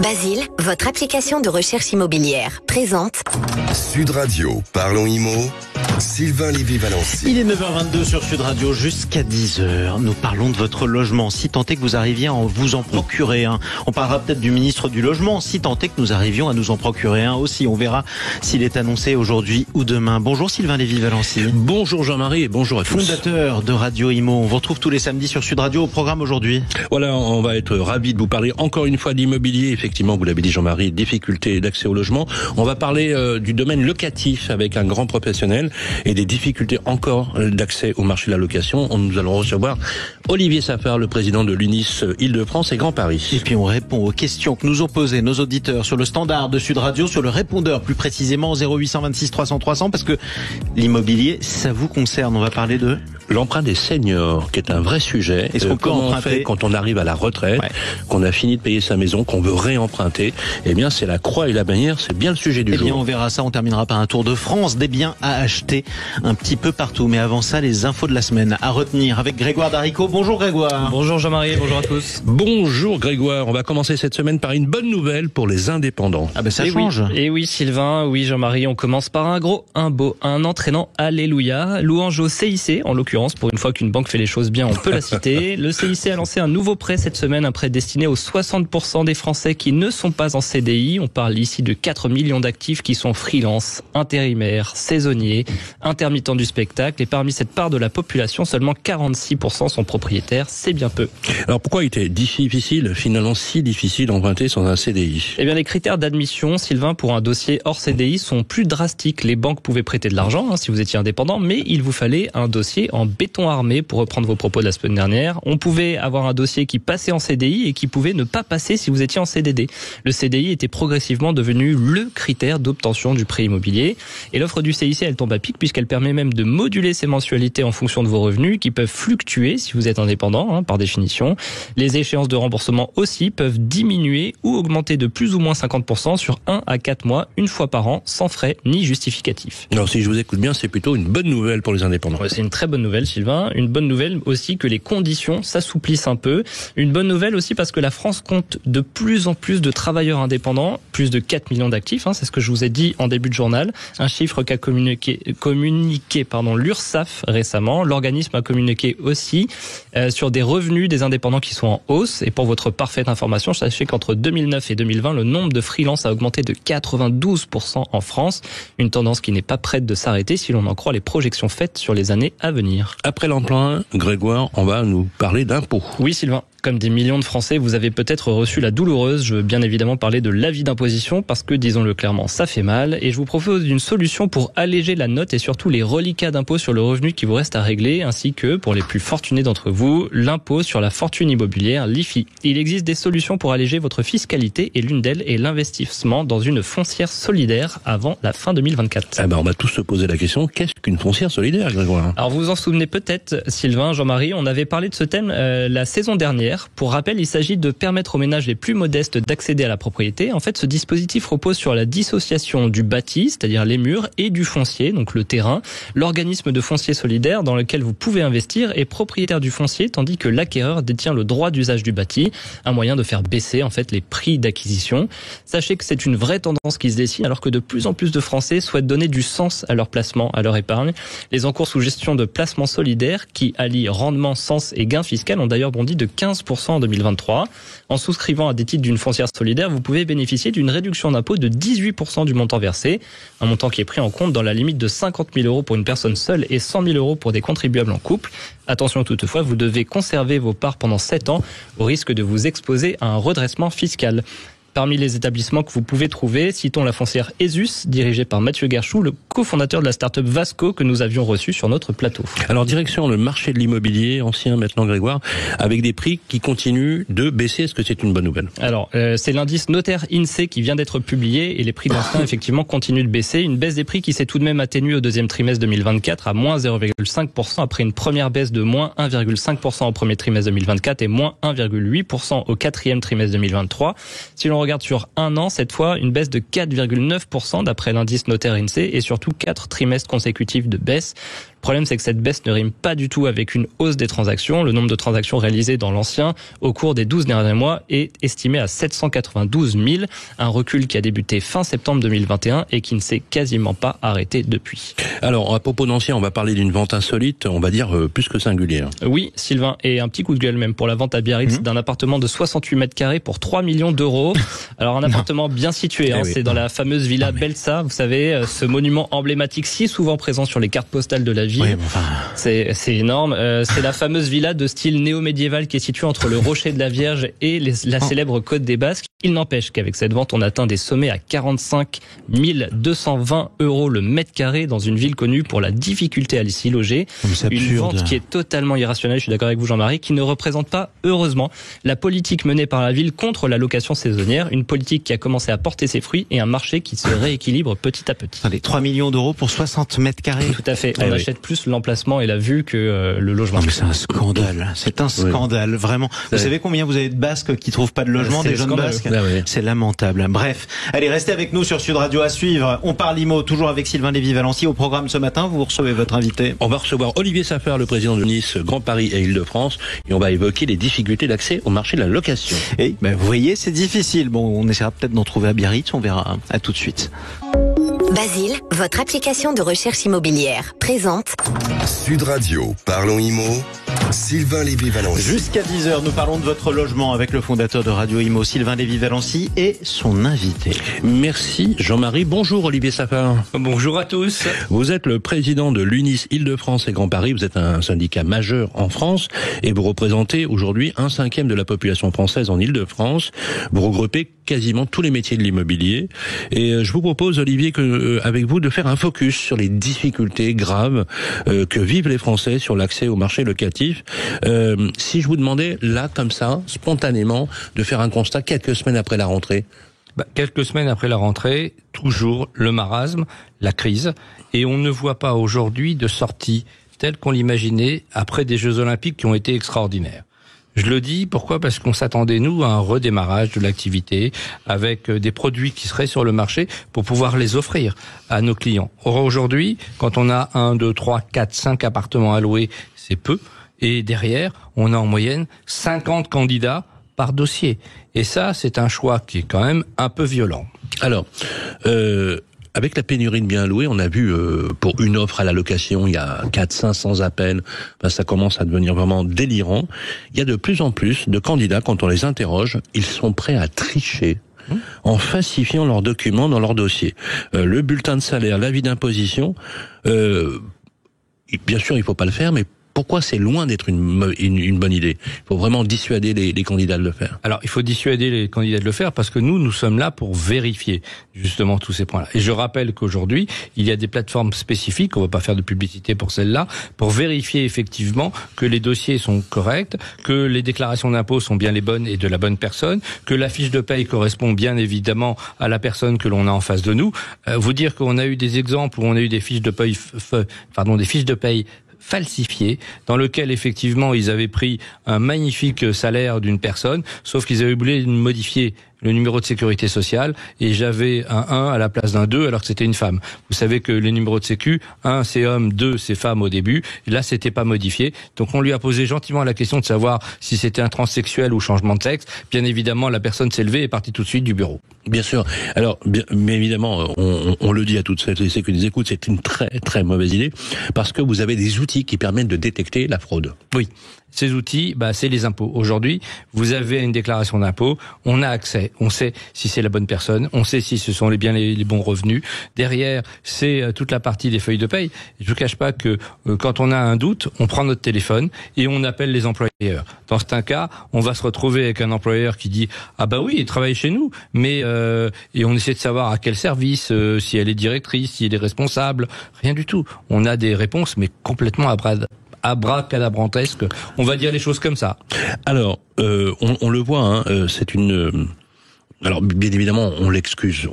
Basile, votre application de recherche immobilière, présente Sud Radio, parlons IMO, Sylvain Lévy-Valency. Il est 9h22 sur Sud Radio jusqu'à 10h. Nous parlons de votre logement, si tant est que vous arriviez à vous en procurer un. On parlera peut-être du ministre du Logement, si tant est que nous arrivions à nous en procurer un aussi. On verra s'il est annoncé aujourd'hui ou demain. Bonjour Sylvain Lévy-Valency. Bonjour Jean-Marie et bonjour à tous. Fondateur de Radio IMO. On vous retrouve tous les samedis sur Sud Radio au programme aujourd'hui. Voilà, on va être ravis de vous parler encore une fois d'immobilier. Effectivement, vous l'avez dit Jean-Marie, difficultés d'accès au logement. On va parler du domaine locatif avec un grand professionnel et des difficultés encore d'accès au marché de la location. Nous allons recevoir Olivier Safar, le président de l'UNIS Île-de-France et Grand Paris. Et puis on répond aux questions que nous ont posées nos auditeurs sur le standard de Sud Radio, sur le répondeur plus précisément 0826 300 300, parce que l'immobilier, ça vous concerne. On va parler de l'emprunt des seniors, qui est un vrai sujet. Est-ce qu'on peut comment emprunter on fait quand on arrive à la retraite, qu'on a fini de payer sa maison, qu'on veut réemprunter? Eh bien, c'est la croix et la bannière, c'est bien le sujet du jour. Eh bien, on verra ça. On terminera par un tour de France, des biens à acheter un petit peu partout. Mais avant ça, les infos de la semaine à retenir avec Grégoire Darico. Bonjour Grégoire. Bonjour Jean-Marie, bonjour à tous. Bonjour Grégoire. On va commencer cette semaine par une bonne nouvelle pour les indépendants. Ah ben ça change. Et oui Sylvain, oui Jean-Marie, on commence par un gros, un beau, un entraînant alléluia. Louange au CIC, en l'occurrence, pour une fois qu'une banque fait les choses bien, on peut la citer. Le CIC a lancé un nouveau prêt cette semaine, un prêt destiné aux 60% des Français qui ne sont pas en CDI. On parle ici de 4 millions d'actifs qui sont freelance, intérimaires, saisonniers, intermittents du spectacle. Et parmi cette part de la population, seulement 46% sont propriétaires. C'est bien peu. Alors pourquoi il était difficile, finalement si difficile d'emprunter sans un CDI? Eh bien les critères d'admission, Sylvain, pour un dossier hors CDI sont plus drastiques. Les banques pouvaient prêter de l'argent si vous étiez indépendant, mais il vous fallait un dossier en béton armé, pour reprendre vos propos de la semaine dernière. On pouvait avoir un dossier qui passait en CDI et qui pouvait ne pas passer si vous étiez en CDD. Le CDI était progressivement devenu le critère d'obtention du prêt immobilier. Et l'offre du CIC, elle tombe à pic puisqu'elle permet même de moduler ses mensualités en fonction de vos revenus qui peuvent fluctuer si vous êtes indépendant, par définition. Les échéances de remboursement aussi peuvent diminuer ou augmenter de plus ou moins 50% sur 1 à 4 mois, une fois par an, sans frais ni justificatif. Alors si je vous écoute bien, c'est plutôt une bonne nouvelle pour les indépendants. Ouais, c'est une très bonne nouvelle, Sylvain. Une bonne nouvelle aussi que les conditions s'assouplissent un peu. Une bonne nouvelle aussi parce que la France compte de plus en plus de travailleurs indépendants, plus de 4 millions d'actifs, c'est ce que je vous ai dit en début de journal. Un chiffre qu'a communiqué l'URSSAF récemment. L'organisme a communiqué aussi sur des revenus des indépendants qui sont en hausse. Et pour votre parfaite information, sachez qu'entre 2009 et 2020, le nombre de freelance a augmenté de 92% en France. Une tendance qui n'est pas prête de s'arrêter si l'on en croit les projections faites sur les années à venir. Après l'emprunt, Grégoire, on va nous parler d'impôts. Oui, Sylvain. Comme des millions de Français, vous avez peut-être reçu la douloureuse. Je veux bien évidemment parler de l'avis d'imposition parce que, disons-le clairement, ça fait mal. Et je vous propose une solution pour alléger la note et surtout les reliquats d'impôts sur le revenu qui vous reste à régler, ainsi que, pour les plus fortunés d'entre vous, l'impôt sur la fortune immobilière, l'IFI. Il existe des solutions pour alléger votre fiscalité et l'une d'elles est l'investissement dans une foncière solidaire avant la fin 2024. Eh ben, on va tous se poser la question, qu'est-ce qu'une foncière solidaire, Grégoire? Alors vous vous en souvenez peut-être, Sylvain, Jean-Marie, on avait parlé de ce thème la saison dernière. Pour rappel, il s'agit de permettre aux ménages les plus modestes d'accéder à la propriété. En fait, ce dispositif repose sur la dissociation du bâti, c'est-à-dire les murs, et du foncier, donc le terrain. L'organisme de foncier solidaire dans lequel vous pouvez investir est propriétaire du foncier, tandis que l'acquéreur détient le droit d'usage du bâti, un moyen de faire baisser en fait les prix d'acquisition. Sachez que c'est une vraie tendance qui se dessine, alors que de plus en plus de Français souhaitent donner du sens à leur placement, à leur épargne. Les encours sous gestion de placements solidaires, qui allient rendement, sens et gain fiscal, ont d'ailleurs bondi de 15% en 2023. En souscrivant à des titres d'une foncière solidaire, vous pouvez bénéficier d'une réduction d'impôt de 18% du montant versé, un montant qui est pris en compte dans la limite de 50 000 € pour une personne seule et 100 000 € pour des contribuables en couple. Attention toutefois, vous devez conserver vos parts pendant 7 ans au risque de vous exposer à un redressement fiscal. Parmi les établissements que vous pouvez trouver, citons la foncière ESUS, dirigée par Mathieu Guerchou, le cofondateur de la start-up Vasco que nous avions reçu sur notre plateau. Alors direction le marché de l'immobilier, ancien maintenant Grégoire, avec des prix qui continuent de baisser. Est-ce que c'est une bonne nouvelle? Alors, c'est l'indice notaire INSEE qui vient d'être publié et les prix d'anciens effectivement continuent de baisser. Une baisse des prix qui s'est tout de même atténuée au deuxième trimestre 2024 à moins 0,5% après une première baisse de moins 1,5% au premier trimestre 2024 et moins 1,8% au quatrième trimestre 2023. Si l'on regarde sur un an, cette fois, une baisse de 4,9% d'après l'indice notaire INSEE et surtout 4 trimestres consécutifs de baisse. Le problème, c'est que cette baisse ne rime pas du tout avec une hausse des transactions. Le nombre de transactions réalisées dans l'ancien au cours des 12 derniers mois est estimé à 792 000, un recul qui a débuté fin septembre 2021 et qui ne s'est quasiment pas arrêté depuis. Alors, à propos d'ancien, on va parler d'une vente insolite, on va dire plus que singulière. Oui, Sylvain, et un petit coup de gueule même pour la vente à Biarritz d'un appartement de 68 mètres carrés pour 3 millions d'euros. Alors, un appartement bien situé, oui. C'est dans la fameuse villa Belsa, vous savez, ce monument emblématique si souvent présent sur les cartes postales de la ville. Oui, enfin... C'est énorme. C'est la fameuse villa de style néo-médiéval qui est située entre le Rocher de la Vierge et la célèbre Côte des Basques. Il n'empêche qu'avec cette vente, on atteint des sommets à 45 220 € le mètre carré dans une ville connue pour la difficulté à s'y loger. Une vente qui est totalement irrationnelle, je suis d'accord avec vous Jean-Marie, qui ne représente pas, heureusement, la politique menée par la ville contre la location saisonnière, une politique qui a commencé à porter ses fruits et un marché qui se rééquilibre petit à petit. Allez, 3 millions d'euros pour 60 mètres carrés. Tout à fait. On achète plus l'emplacement et la vue que le logement. Non, mais c'est un scandale. C'est un scandale, vraiment. Vous savez combien vous avez de Basques qui trouvent pas de logement, des jeunes Basques? C'est lamentable. Bref. Allez, restez avec nous sur Sud Radio à suivre. On parle IMO, toujours avec Sylvain Lévy-Valency. Au programme ce matin, vous recevez votre invité. On va recevoir Olivier Saffard, le président de Nice, Grand Paris et Île-de-France, et on va évoquer les difficultés d'accès au marché de la location. Et vous voyez, c'est difficile. Bon, on essaiera peut-être d'en trouver à Biarritz, on verra. À tout de suite. Basile, votre application de recherche immobilière, présente Sud Radio, parlons IMO, Sylvain Lévy-Valency. Jusqu'à 10h, nous parlons de votre logement avec le fondateur de Radio IMO, Sylvain Lévy-Valency, et son invité. Merci Jean-Marie. Bonjour Olivier Saffard. Bonjour à tous. Vous êtes le président de l'UNIS Île-de-France et Grand Paris. Vous êtes un syndicat majeur en France et vous représentez aujourd'hui 1/5 de la population française en Île-de-France. Vous regroupez quasiment tous les métiers de l'immobilier. Et je vous propose, Olivier, avec vous, de faire un focus sur les difficultés graves que vivent les Français sur l'accès au marché locatif. Si je vous demandais, là, comme ça, spontanément, de faire un constat quelques semaines après la rentrée. Quelques semaines après la rentrée, toujours le marasme, la crise, et on ne voit pas aujourd'hui de sortie telle qu'on l'imaginait après des Jeux Olympiques qui ont été extraordinaires. Je le dis, pourquoi ? Parce qu'on s'attendait, nous, à un redémarrage de l'activité avec des produits qui seraient sur le marché pour pouvoir les offrir à nos clients. Or, aujourd'hui, quand on a 1, 2, 3, 4, 5 appartements à louer, c'est peu. Et derrière, on a en moyenne 50 candidats par dossier. Et ça, c'est un choix qui est quand même un peu violent. Alors, avec la pénurie de biens loués, on a vu pour une offre à la location, il y a 400-500 appels. Ça commence à devenir vraiment délirant. Il y a de plus en plus de candidats, quand on les interroge, ils sont prêts à tricher en falsifiant leurs documents dans leur dossier. Le bulletin de salaire, l'avis d'imposition, bien sûr, il faut pas le faire, mais pourquoi c'est loin d'être une bonne idée? Il faut vraiment dissuader les candidats de le faire. Alors, il faut dissuader les candidats de le faire parce que nous sommes là pour vérifier justement tous ces points-là. Et je rappelle qu'aujourd'hui, il y a des plateformes spécifiques, on va pas faire de publicité pour celles-là, pour vérifier effectivement que les dossiers sont corrects, que les déclarations d'impôts sont bien les bonnes et de la bonne personne, que la fiche de paye correspond bien évidemment à la personne que l'on a en face de nous. Vous dire qu'on a eu des exemples où on a eu des fiches de paye, falsifié, dans lequel effectivement ils avaient pris un magnifique salaire d'une personne, sauf qu'ils avaient oublié de modifier le numéro de sécurité sociale et j'avais un 1 à la place d'un 2 alors que c'était une femme. Vous savez que les numéros de sécu, 1 c'est homme, 2 c'est femme au début, là c'était pas modifié. Donc on lui a posé gentiment la question de savoir si c'était un transsexuel ou changement de sexe. Bien évidemment, la personne s'est levée et est partie tout de suite du bureau. Bien sûr. Alors, mais évidemment, on le dit à toutes celles et ceux qui nous écoutent, c'est une très très mauvaise idée parce que vous avez des outils qui permettent de détecter la fraude. Oui. Ces outils, c'est les impôts. Aujourd'hui, vous avez une déclaration d'impôt, on a accès, on sait si c'est la bonne personne, on sait si ce sont les bons revenus. Derrière, c'est toute la partie des feuilles de paye. Je vous cache pas que quand on a un doute, on prend notre téléphone et on appelle les employeurs. Dans certains cas, on va se retrouver avec un employeur qui dit « Ah bah oui, il travaille chez nous », mais et on essaie de savoir à quel service, si elle est directrice, si elle est responsable, rien du tout. On a des réponses, mais complètement abracadabrantesque, on va dire les choses comme ça. Alors, on le voit, c'est une Alors bien évidemment, on l'excuse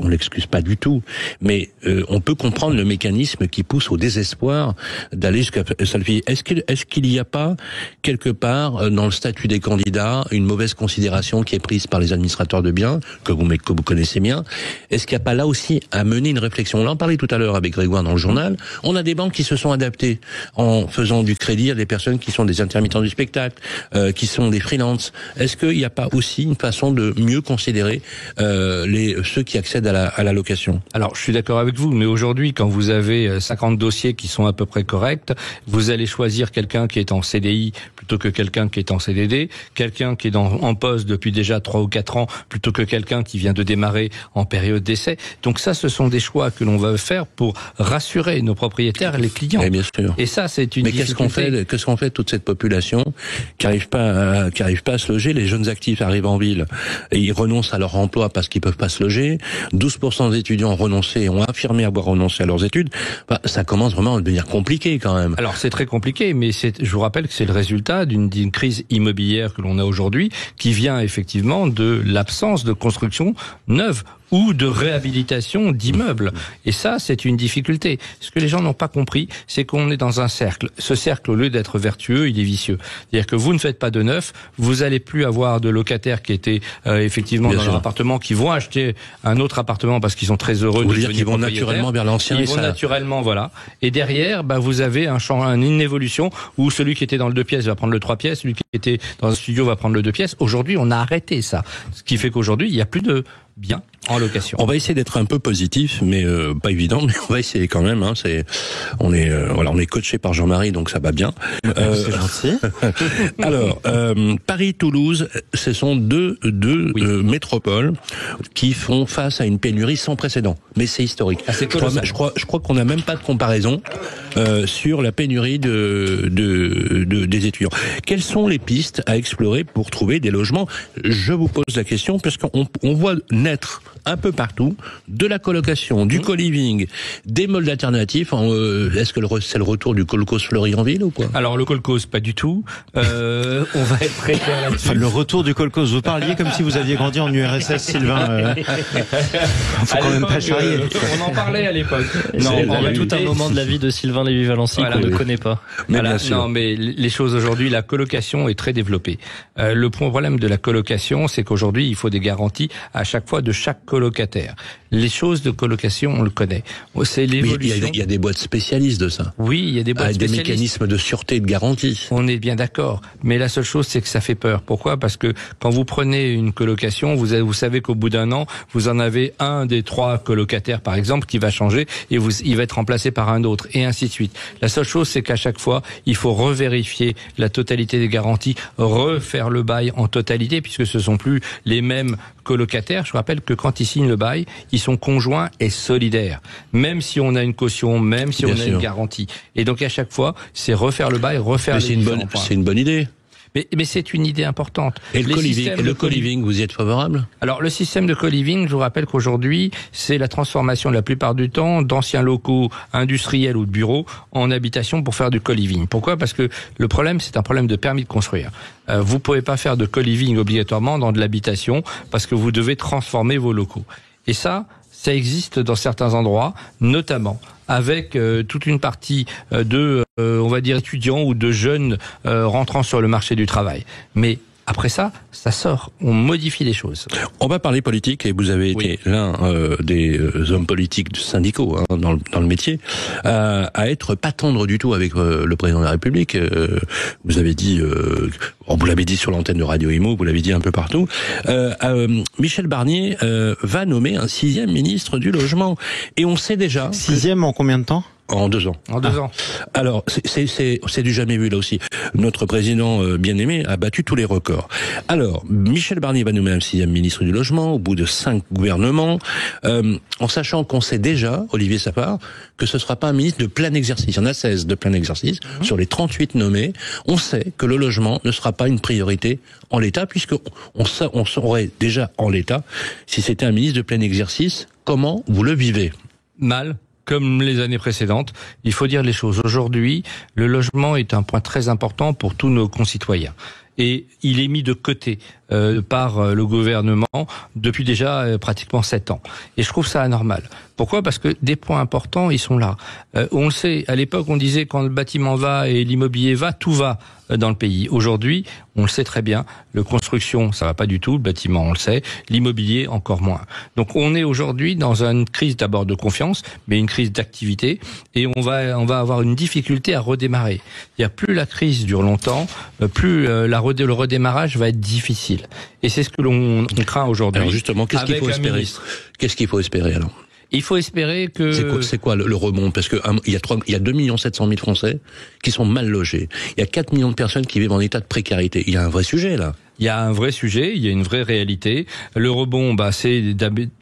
pas du tout, mais on peut comprendre le mécanisme qui pousse au désespoir d'aller jusqu'à ça le fait. Est-ce qu'il n'y a pas quelque part dans le statut des candidats une mauvaise considération qui est prise par les administrateurs de biens que vous connaissez bien? Est-ce qu'il n'y a pas là aussi à mener une réflexion? On en parlait tout à l'heure avec Grégoire dans le journal. On a des banques qui se sont adaptées en faisant du crédit à des personnes qui sont des intermittents du spectacle, qui sont des freelances. Est-ce qu'il n'y a pas aussi une façon de mieux considérer ceux qui accèdent à la location? Alors, je suis d'accord avec vous, mais aujourd'hui, quand vous avez 50 dossiers qui sont à peu près corrects, vous allez choisir quelqu'un qui est en CDI plutôt que quelqu'un qui est en CDD, quelqu'un qui est en poste depuis déjà 3 ou 4 ans plutôt que quelqu'un qui vient de démarrer en période d'essai. Donc ça, ce sont des choix que l'on va faire pour rassurer nos propriétaires et les clients. Oui, bien sûr. Et ça, c'est une difficulté. Mais qu'est-ce qu'on fait de toute cette population qui arrive pas à se loger? Les jeunes actifs arrivent en ville et ils renoncent à leur emploi parce qu'ils peuvent pas se loger. 12% des étudiants ont renoncé, ont affirmé avoir renoncé à leurs études. Ça commence vraiment à devenir compliqué quand même. Alors c'est très compliqué, mais je vous rappelle que c'est le résultat d'une crise immobilière que l'on a aujourd'hui, qui vient effectivement de l'absence de construction neuve ou de réhabilitation d'immeubles. Et ça, c'est une difficulté. Ce que les gens n'ont pas compris, c'est qu'on est dans un cercle. Ce cercle, au lieu d'être vertueux, il est vicieux. C'est-à-dire que vous ne faites pas de neuf, vous allez plus avoir de locataires qui étaient effectivement dans leur appartement, qui vont acheter un autre appartement parce qu'ils sont très heureux de devenir qu'ils vont naturellement vers l'ancien. Ils vont naturellement, voilà. Et derrière, vous avez une évolution où celui qui était dans le 2 pièces va prendre le 3 pièces, celui qui était dans un studio va prendre le 2 pièces. Aujourd'hui, on a arrêté ça. Ce qui fait qu'aujourd'hui, il n'y a plus de biens en location. On va essayer d'être un peu positif, mais pas évident, mais on va essayer quand même. On est coaché par Jean-Marie, donc ça va bien. C'est gentil. Alors, Paris-Toulouse, ce sont deux métropoles qui font face à une pénurie sans précédent. Mais c'est historique. Ah, c'est colossal. Je crois qu'on n'a même pas de comparaison sur la pénurie des étudiants. Quelles sont les pistes à explorer pour trouver des logements? Je vous pose la question parce qu'on voit naître un peu partout de la colocation, du co-living, des modes alternatifs. Est-ce que c'est le retour du kolkhoz fleuri en ville ou quoi? Alors le kolkhoz, pas du tout. On va être très clair là-dessus. Enfin, le retour du kolkhoz. Vous parliez comme si vous aviez grandi en URSS, Sylvain. Faut quand même pas charrier. On en parlait à l'époque. Non, on a tout un moment de la vie de Sylvain Lévy-Valency qu'on ne connaît pas. Mais bien sûr. Non, mais les choses aujourd'hui, la colocation est très développée. Le problème de la colocation, c'est qu'aujourd'hui, il faut des garanties à chaque fois de chaque colocataire. Les choses de colocation, on le connaît. C'est l'évolution. Il y a des boîtes spécialistes de ça. Oui, il y a des boîtes spécialistes. Des mécanismes de sûreté et de garantie. On est bien d'accord. Mais la seule chose, c'est que ça fait peur. Pourquoi? Parce que quand vous prenez une colocation, vous savez qu'au bout d'un an, vous en avez un des 3 colocataires, par exemple, qui va changer et il va être remplacé par un autre, et ainsi de suite. La seule chose, c'est qu'à chaque fois, il faut revérifier la totalité des garanties, refaire le bail en totalité, puisque ce sont plus les mêmes colocataires. Je rappelle que quand ils signent le bail, ils sont conjoints et solidaires. Même si on a une caution, même si on a une garantie. Et donc à chaque fois, c'est refaire le bail, refaire les différents points. C'est une bonne idée. Mais c'est une idée importante. Et le co-living, vous y êtes favorable? Alors, le système de co-living, je vous rappelle qu'aujourd'hui, c'est la transformation la plupart du temps d'anciens locaux industriels ou de bureaux en habitation pour faire du co-living. Pourquoi? Parce que le problème, c'est un problème de permis de construire. Vous pouvez pas faire de co-living obligatoirement dans de l'habitation parce que vous devez transformer vos locaux. Et ça existe dans certains endroits, notamment avec toute une partie on va dire, étudiants ou de jeunes rentrant sur le marché du travail. Mais après ça sort, on modifie les choses. On va parler politique, et vous avez été l'un des hommes politiques syndicaux dans le métier, à être pas tendre du tout avec le président de la République. Vous avez dit, vous l'avez dit sur l'antenne de Radio Imo, vous l'avez dit un peu partout. Michel Barnier va nommer un 6e ministre du logement, et on sait déjà. 6e en combien de temps? En 2 ans. En 2 ans. Alors, c'est du jamais vu là aussi. Notre président bien-aimé a battu tous les records. Alors, Michel Barnier va nommer un 6e ministre du Logement au bout de 5 gouvernements, en sachant qu'on sait déjà, Olivier Sapard, que ce sera pas un ministre de plein exercice. Il y en a 16 de plein exercice. Sur les 38 nommés, on sait que le logement ne sera pas une priorité en l'état, puisque on saurait déjà en l'état si c'était un ministre de plein exercice. Comment vous le vivez? Mal. Comme les années précédentes, il faut dire les choses. Aujourd'hui, le logement est un point très important pour tous nos concitoyens. Et il est mis de côté par le gouvernement depuis déjà pratiquement 7 ans. Et je trouve ça anormal. Pourquoi ? Parce que des points importants, ils sont là. On le sait, à l'époque, on disait quand le bâtiment va et l'immobilier va, tout va dans le pays. Aujourd'hui, on le sait très bien, le construction, ça va pas du tout, le bâtiment, on le sait, l'immobilier, encore moins. Donc on est aujourd'hui dans une crise d'abord de confiance, mais une crise d'activité, et on va avoir une difficulté à redémarrer. Il y a plus la crise dure longtemps, plus le redémarrage va être difficile. Et c'est ce que l'on craint aujourd'hui. Alors justement, qu'est-ce qu'il faut espérer ? Qu'est-ce qu'il faut espérer alors ? Il faut espérer que... C'est quoi le rebond ? Parce que il y a 2 700 000 Français qui sont mal logés. Il y a 4 millions de personnes qui vivent en état de précarité. Il y a un vrai sujet là. Il y a un vrai sujet, il y a une vraie réalité. Le rebond, c'est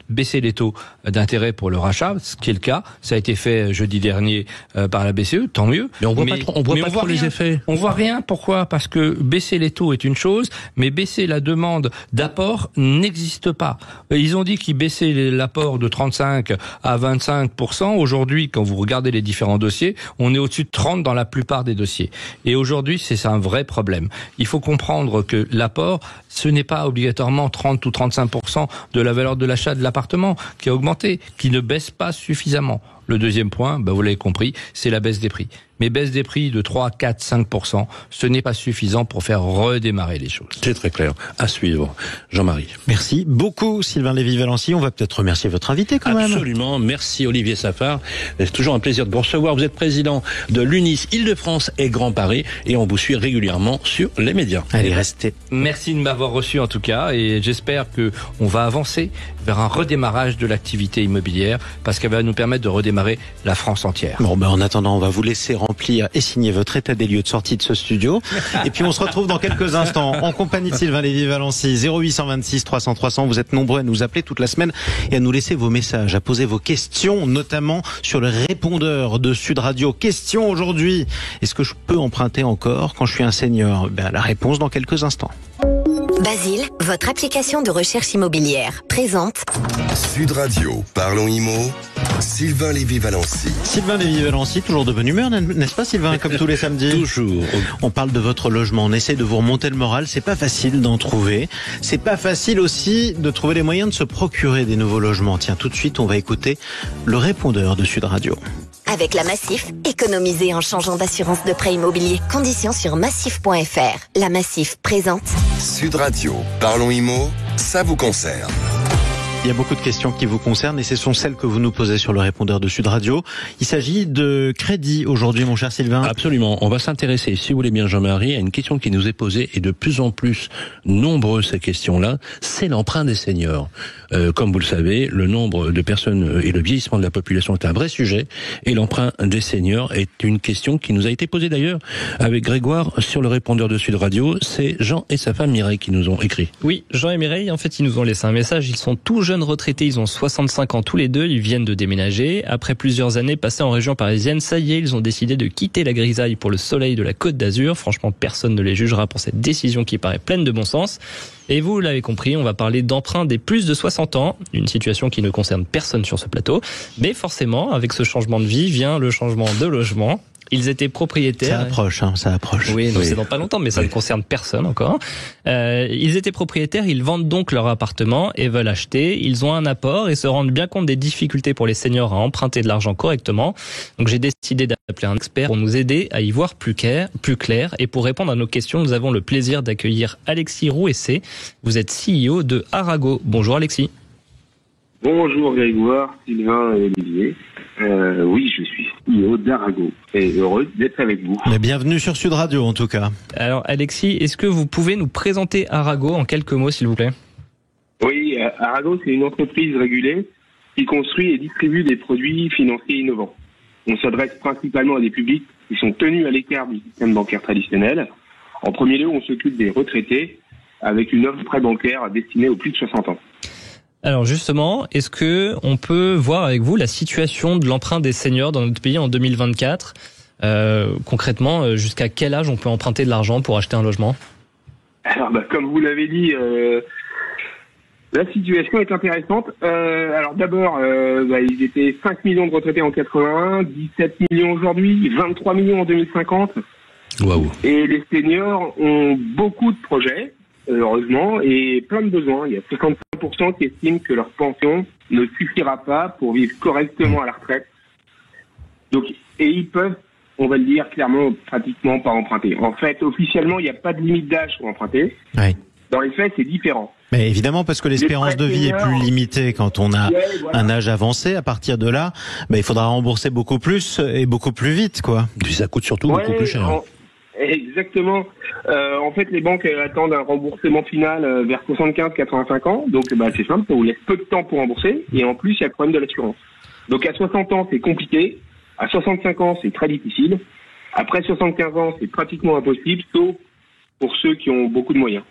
baisser les taux d'intérêt pour le rachat, ce qui est le cas. Ça a été fait jeudi dernier par la BCE, tant mieux. Mais on voit pas trop les effets. On voit rien. Pourquoi ? Parce que baisser les taux est une chose, mais baisser la demande d'apport n'existe pas. Ils ont dit qu'ils baissaient l'apport de 35 à 25%. Aujourd'hui, quand vous regardez les différents dossiers, on est au-dessus de 30 dans la plupart des dossiers. Et aujourd'hui, c'est un vrai problème. Il faut comprendre que l'apport, ce n'est pas obligatoirement 30 ou 35% de la valeur de l'achat de l'appartement qui a augmenté, qui ne baisse pas suffisamment. Le deuxième point, vous l'avez compris, c'est la baisse des prix. Mais baisse des prix de 3, 4, 5%, ce n'est pas suffisant pour faire redémarrer les choses. C'est très clair. À suivre. Jean-Marie. Merci beaucoup Sylvain Lévy-Valency. On va peut-être remercier votre invité quand même. Absolument. Merci Olivier Safar. C'est toujours un plaisir de vous recevoir. Vous êtes président de l'UNIS Île-de-France et Grand Paris et on vous suit régulièrement sur les médias. Allez, restez. Merci de m'avoir reçu en tout cas et j'espère que on va avancer vers un redémarrage de l'activité immobilière parce qu'elle va nous permettre de redémarrer la France entière. Bon, en attendant, on va vous laisser remplir et signer votre état des lieux de sortie de ce studio. Et puis on se retrouve dans quelques instants en compagnie de Sylvain Lévy-Valency. 0826 300 300. Vous êtes nombreux à nous appeler toute la semaine et à nous laisser vos messages, à poser vos questions, notamment sur le répondeur de Sud Radio. Question aujourd'hui. Est-ce que je peux emprunter encore quand je suis un senior ? La réponse dans quelques instants. Basile, votre application de recherche immobilière, présente Sud Radio, parlons IMO, Sylvain Lévy-Valency. Sylvain Lévy-Valency, toujours de bonne humeur, n'est-ce pas Sylvain, comme tous les samedis ? Toujours. On parle de votre logement, on essaie de vous remonter le moral, c'est pas facile d'en trouver. C'est pas facile aussi de trouver les moyens de se procurer des nouveaux logements. Tiens, tout de suite, on va écouter le répondeur de Sud Radio. avec la Massif, économisez en changeant d'assurance de prêt immobilier. Conditions sur massif.fr. La Massif présente Sud Radio, parlons IMO, ça vous concerne. Il y a beaucoup de questions qui vous concernent et ce sont celles que vous nous posez sur le répondeur de Sud Radio. Il s'agit de crédit aujourd'hui, mon cher Sylvain. Absolument. On va s'intéresser, si vous voulez bien Jean-Marie, à une question qui nous est posée et de plus en plus nombreuses ces questions-là. C'est l'emprunt des seniors. Comme vous le savez, le nombre de personnes et le vieillissement de la population est un vrai sujet et l'emprunt des seniors est une question qui nous a été posée d'ailleurs avec Grégoire sur le répondeur de Sud Radio. C'est Jean et sa femme Mireille qui nous ont écrit. Oui, Jean et Mireille, en fait, ils nous ont laissé un message. Ils sont tous jeunes retraités, ils ont 65 ans tous les deux, ils viennent de déménager. Après plusieurs années passées en région parisienne, ça y est, ils ont décidé de quitter la grisaille pour le soleil de la Côte d'Azur. Franchement, personne ne les jugera pour cette décision qui paraît pleine de bon sens. Et vous l'avez compris, on va parler d'emprunt des plus de 60 ans, une situation qui ne concerne personne sur ce plateau. Mais forcément, avec ce changement de vie vient le changement de logement. Ils étaient propriétaires. Ça approche. Oui, c'est dans pas longtemps, mais ça ne concerne personne encore. Ils étaient propriétaires, ils vendent donc leur appartement et veulent acheter. Ils ont un apport et se rendent bien compte des difficultés pour les seniors à emprunter de l'argent correctement. Donc j'ai décidé d'appeler un expert pour nous aider à y voir plus clair. Et pour répondre à nos questions, nous avons le plaisir d'accueillir Alexis Rouessé. Vous êtes CEO de Arago. Bonjour Alexis. Bonjour Grégoire, Sylvain et Olivier. Oui, je suis CEO d'Arago et heureux d'être avec vous. Mais bienvenue sur Sud Radio en tout cas. Alors Alexis, est-ce que vous pouvez nous présenter Arago en quelques mots s'il vous plaît ? Oui, Arago c'est une entreprise régulée qui construit et distribue des produits financiers innovants. On s'adresse principalement à des publics qui sont tenus à l'écart du système bancaire traditionnel. En premier lieu, on s'occupe des retraités avec une offre de prêt bancaire destinée aux plus de 60 ans. Alors justement, est-ce que on peut voir avec vous la situation de l'emprunt des seniors dans notre pays en 2024 ? Concrètement, jusqu'à quel âge on peut emprunter de l'argent pour acheter un logement ? Alors, comme vous l'avez dit, la situation est intéressante. Alors d'abord, ils étaient 5 millions de retraités en 81, 17 millions aujourd'hui, 23 millions en 2050. Waouh. Et les seniors ont beaucoup de projets. heureusement, et plein de besoins. Il y a 65% qui estiment que leur pension ne suffira pas pour vivre correctement à la retraite. Donc, et ils peuvent, on va le dire clairement, pratiquement pas emprunter. En fait, officiellement, il n'y a pas de limite d'âge pour emprunter. Oui. Dans les faits, c'est différent. Mais évidemment, parce que l'espérance de vie est plus limitée quand on a un âge avancé. À partir de là, il faudra rembourser beaucoup plus et beaucoup plus vite, quoi. Puis ça coûte surtout beaucoup plus cher. Exactement. En fait, les banques attendent un remboursement final vers 75-85 ans. Donc, c'est simple, ça vous laisse peu de temps pour rembourser. Et en plus, il y a le problème de l'assurance. Donc, à 60 ans, c'est compliqué. À 65 ans, c'est très difficile. Après 75 ans, c'est pratiquement impossible, sauf pour ceux qui ont beaucoup de moyens.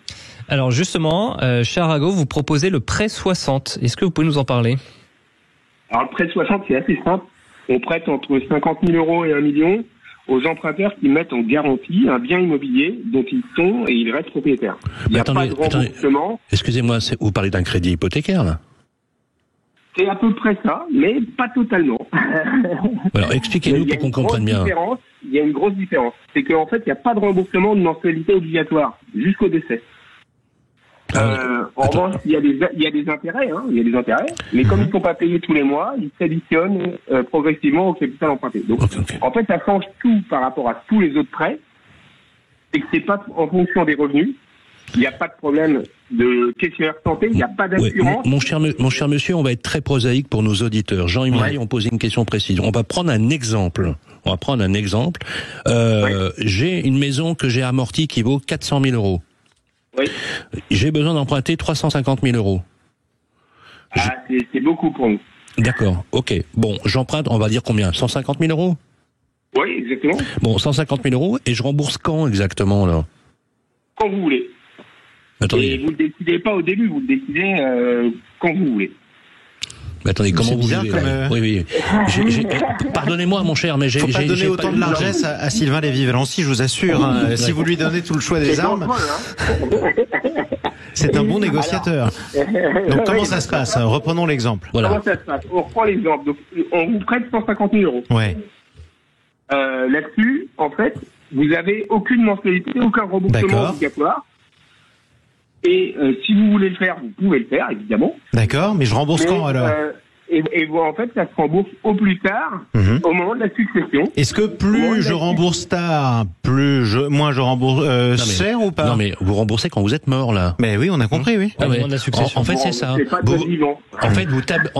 Alors justement, chez Arago, vous proposez le prêt 60. Est-ce que vous pouvez nous en parler? Alors, le prêt 60, c'est assez simple. On prête entre 50 000 euros et 1 million aux emprunteurs qui mettent en garantie un bien immobilier dont ils sont et ils restent propriétaires. Il n'y a pas de remboursement. Excusez-moi, vous parlez d'un crédit hypothécaire, là? C'est à peu près ça, mais pas totalement. Alors, expliquez-nous pour qu'on comprenne bien. Il y a une grosse différence. C'est qu'en fait, il n'y a pas de remboursement de mensualité obligatoire jusqu'au décès. En revanche, il y a des intérêts, il y a des intérêts, mais comme ils ne sont pas payés tous les mois, ils s'additionnent progressivement au capital emprunté. Donc, en fait, ça change tout par rapport à tous les autres prêts. C'est que c'est pas en fonction des revenus. Il n'y a pas de problème de questionnaire santé, il n'y a pas d'assurance. Mon cher monsieur, on va être très prosaïque pour nos auditeurs. Jean et Marie ont posé une question précise. On va prendre un exemple. J'ai une maison que j'ai amortie qui vaut 400 000 euros. Oui. J'ai besoin d'emprunter 350 000 euros. C'est beaucoup pour nous. D'accord, ok. Bon, j'emprunte, on va dire combien? 150 000 euros? Oui, exactement. Bon, 150 000 euros, et je rembourse quand exactement, là? Quand vous voulez. Attendez. Et vous ne le décidez pas au début, vous le décidez quand vous voulez. Mais attendez, comment vous vivez Oui. Pardonnez-moi, mon cher, mais j'ai pas donné autant de largesse à Sylvain Lévy-Valency, je vous assure. Si vous lui donnez tout le choix des armes, c'est un bon négociateur. Donc comment ça se passe? Reprenons l'exemple. Voilà. Comment ça se passe? On reprend l'exemple. Donc, on vous prête 150 000 euros. Ouais. Là-dessus, en fait, vous avez aucune mensualité, aucun remboursement obligatoire. Et si vous voulez le faire, vous pouvez le faire, évidemment. D'accord, mais je rembourse quand alors? Et vous, en fait, ça se rembourse au plus tard, au moment de la succession. Est-ce que plus je rembourse tard, moins je rembourse cher ou pas? Non, mais vous remboursez quand vous êtes mort, là. Mais oui, on a compris, oui. Au moment de la succession. En fait, c'est ça. En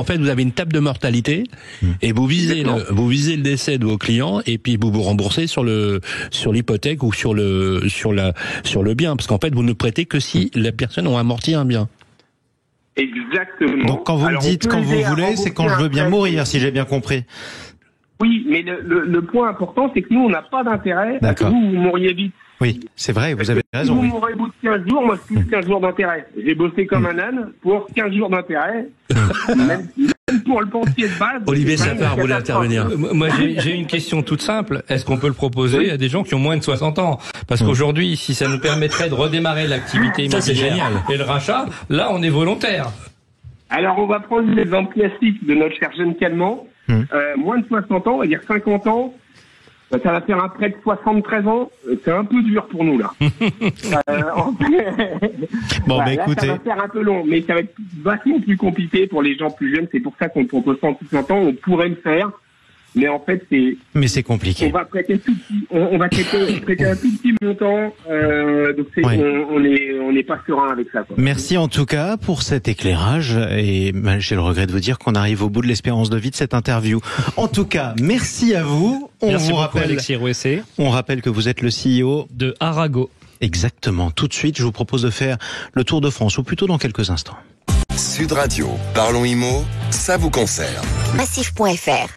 fait, vous avez une table de mortalité et vous visez le décès de vos clients et puis vous remboursez sur l'hypothèque ou sur le bien, parce qu'en fait, vous ne prêtez que si la personne a amorti un bien. Exactement. Donc quand vous me dites quand vous voulez, c'est quand je veux bien mourir, si j'ai bien compris. Oui, mais le point important, c'est que nous, on n'a pas d'intérêt à que vous mouriez vite. Oui, c'est vrai, vous avez raison. Si vous mourrez au bout de 15 jours, moi, c'est plus 15 jours d'intérêt. J'ai bossé comme un âne pour 15 jours d'intérêt. Même pour le pensier de base. Olivier Sapard voulait intervenir. Moi, j'ai une question toute simple. Est-ce qu'on peut le proposer à des gens qui ont moins de 60 ans? Parce qu'aujourd'hui, si ça nous permettrait de redémarrer l'activité immobilière et le rachat, là, on est volontaire. Alors, on va prendre l'exemple classique de notre cher jeune Calment. Moins de 60 ans, on va dire 50 ans. Ça va faire un prêt de 73 ans. C'est un peu dur pour nous, là. Bon, écoutez. Ça va faire un peu long, mais ça va être vachement plus compliqué pour les gens plus jeunes. C'est pour ça qu'on ne propose pas en tout temps. On pourrait le faire. Mais en fait, c'est compliqué. On va prêter tout petit, on va prêter un tout petit montant, donc on n'est pas serein avec ça, quoi. Merci en tout cas pour cet éclairage et j'ai le regret de vous dire qu'on arrive au bout de l'espérance de vie de cette interview. En tout cas, merci à vous. Merci beaucoup, Alexis Rouessé. On rappelle que vous êtes le CEO de Arago. Exactement. Tout de suite, je vous propose de faire le tour de France, ou plutôt dans quelques instants. Sud Radio, parlons IMO, ça vous concerne. Massif.fr.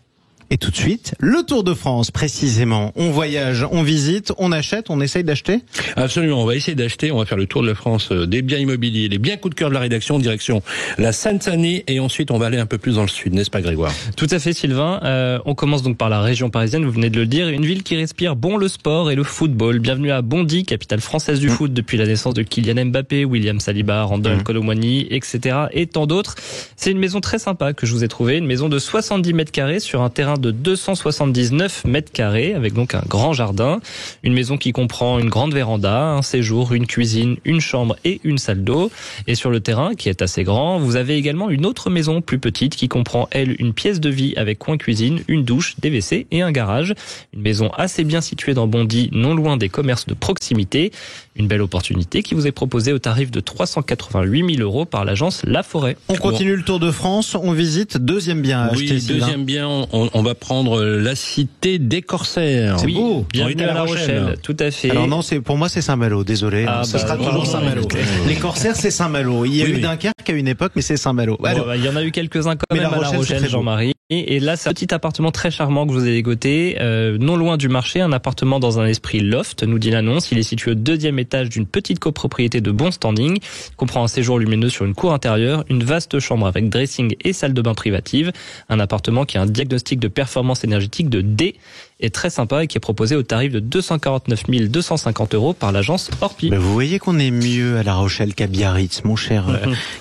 Et tout de suite, le Tour de France, précisément. On voyage, on visite, on achète, on essaye d'acheter? Absolument, on va essayer d'acheter, on va faire le tour de la France des biens immobiliers, les biens coup de cœur de la rédaction, direction la Seine-Saint-Denis, et ensuite on va aller un peu plus dans le sud, n'est-ce pas Grégoire? Tout à fait Sylvain, on commence donc par la région parisienne, vous venez de le dire, une ville qui respire le sport et le football. Bienvenue à Bondy, capitale française du foot depuis la naissance de Kylian Mbappé, William Saliba, Randall Colomwani, etc. et tant d'autres. C'est une maison très sympa que je vous ai trouvée, une maison de 70 mètres carrés sur un terrain de 279 mètres carrés, avec donc un grand jardin. Une maison qui comprend une grande véranda, un séjour, une cuisine, une chambre et une salle d'eau. Et sur le terrain, qui est assez grand, vous avez également une autre maison plus petite qui comprend, elle, une pièce de vie avec coin cuisine, une douche, des WC et un garage. Une maison assez bien située dans Bondy, non loin des commerces de proximité. Une belle opportunité qui vous est proposée au tarif de 388 000 € par l'agence La Forêt. On continue le tour de France, on visite deuxième bien à acheter. Oui, deuxième bien, on va prendre la cité des Corsaires. C'est beau. Bienvenue à La Rochelle, tout à fait. Alors non, pour moi c'est Saint-Malo, désolé. Ce sera toujours Saint-Malo. Les Corsaires c'est Saint-Malo. Il y a eu Dunkerque à une époque, mais c'est Saint-Malo. Il y en a eu quelques-uns quand même à La Rochelle, Jean-Marie. Et là, c'est un petit appartement très charmant que je vous ai dégoté, non loin du marché, un appartement dans un esprit loft, nous dit l'annonce. Il est situé au 2e étage d'une petite copropriété de bon standing, comprend un séjour lumineux sur une cour intérieure, une vaste chambre avec dressing et salle de bain privative, un appartement qui a un diagnostic de performance énergétique de D, est très sympa et qui est proposé au tarif de 249 250 € par l'agence Orpi. Mais vous voyez qu'on est mieux à La Rochelle qu'à Biarritz, mon cher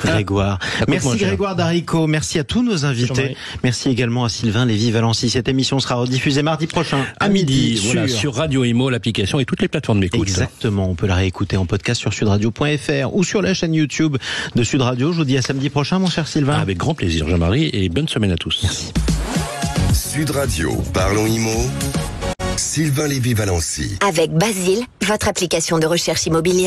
Grégoire. Merci Grégoire Darico, merci à tous nos invités. Merci également à Sylvain Lévy-Valency. Cette émission sera rediffusée mardi prochain à midi sur Radio Imo, l'application et toutes les plateformes d'écoute. Exactement, on peut la réécouter en podcast sur sudradio.fr ou sur la chaîne YouTube de Sud Radio. Je vous dis à samedi prochain, mon cher Sylvain. Avec grand plaisir, Jean-Marie, et bonne semaine à tous. Merci. Sud Radio, parlons IMO, Sylvain Lévy-Valency. Avec Basile, votre application de recherche immobilière.